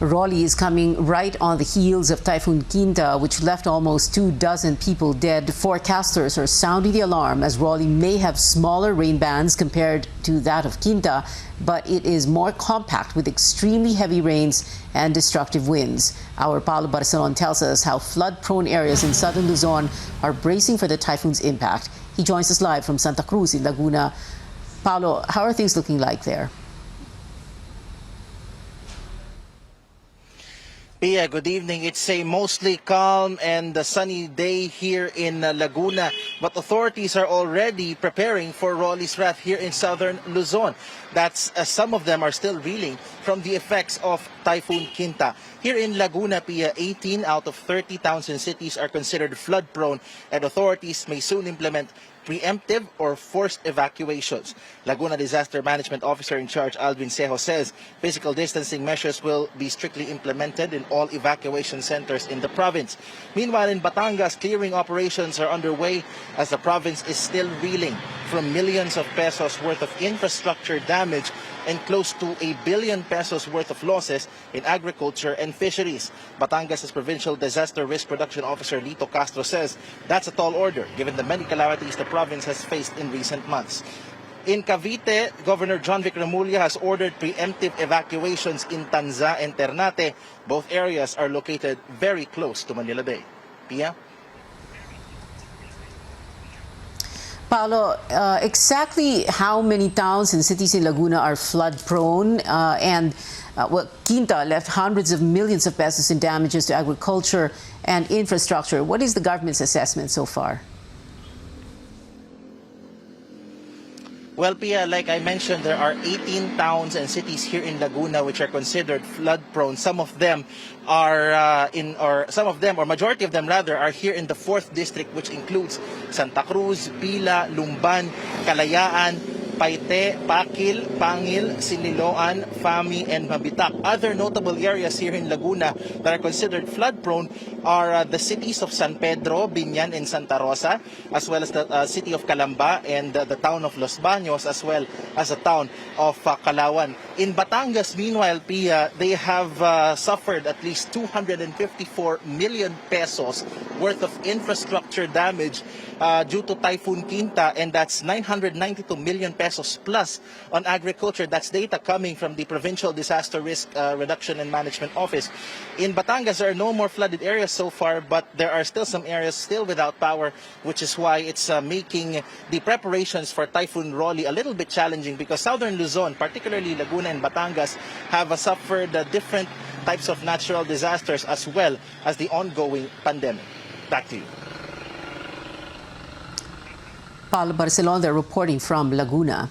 Rolly is coming right on the heels of Typhoon Quinta, which left almost 24 people dead. Forecasters are sounding the alarm as Rolly may have smaller rain bands compared to that of Quinta, but it is more compact with extremely heavy rains and destructive winds. Our Paulo Barcelon tells us how flood-prone areas in Southern Luzon are bracing for the typhoon's impact. He joins us live from Santa Cruz in Laguna. Paulo, how are things looking like there? Pia, good evening. It's a mostly calm and sunny day here in Laguna, but authorities are already preparing for Rolly's wrath here in Southern Luzon. That's some of them are still reeling from the effects of Typhoon Quinta. Here in Laguna, Pia, 18 out of 30 towns and cities are considered flood-prone, and authorities may soon implement preemptive or forced evacuations. Laguna Disaster Management Officer in charge Alvin Sejo says physical distancing measures will be strictly implemented in all evacuation centers in the province. Meanwhile, in Batangas, clearing operations are underway as the province is still reeling from millions of pesos worth of infrastructure damage and close to ₱1 billion worth of losses in agriculture and fisheries. Batangas' Provincial Disaster Risk Reduction Officer Lito Castro says that's a tall order given the many calamities the province has faced in recent months. In Cavite, Governor John Vic Remulla has ordered preemptive evacuations in Tanza and Ternate. Both areas are located very close to Manila Bay. Pia? Paulo, exactly how many towns and cities in Laguna are flood-prone? Quinta left hundreds of millions of pesos in damages to agriculture and infrastructure. What is the government's assessment so far? Well, Pia, like I mentioned, there are 18 towns and cities here in Laguna which are considered flood-prone. Some of them are majority of them rather, are here in the 4th district, which includes Santa Cruz, Pila, Lumban, Kalayaan, Paite, Pakil, Pangil, Siniloan, Fami, and Mabitak. Other notable areas here in Laguna that are considered flood-prone are the cities of San Pedro, Binyan, and Santa Rosa, as well as the city of Calamba and the town of Los Baños, as well as the town of Calauan. In Batangas, meanwhile, Pia, they have suffered at least 254 million pesos worth of infrastructure damage due to Typhoon Quinta, and that's 992 million pesos plus on agriculture. That's data coming from the Provincial Disaster Risk Reduction and Management Office. In Batangas, there are no more flooded areas so far, but there are still some areas still without power, which is why it's making the preparations for Typhoon Rolly a little bit challenging, because Southern Luzon, particularly Laguna and Batangas, have suffered different types of natural disasters as well as the ongoing pandemic. Back to you. Paulo Barcelon, they're reporting from Laguna.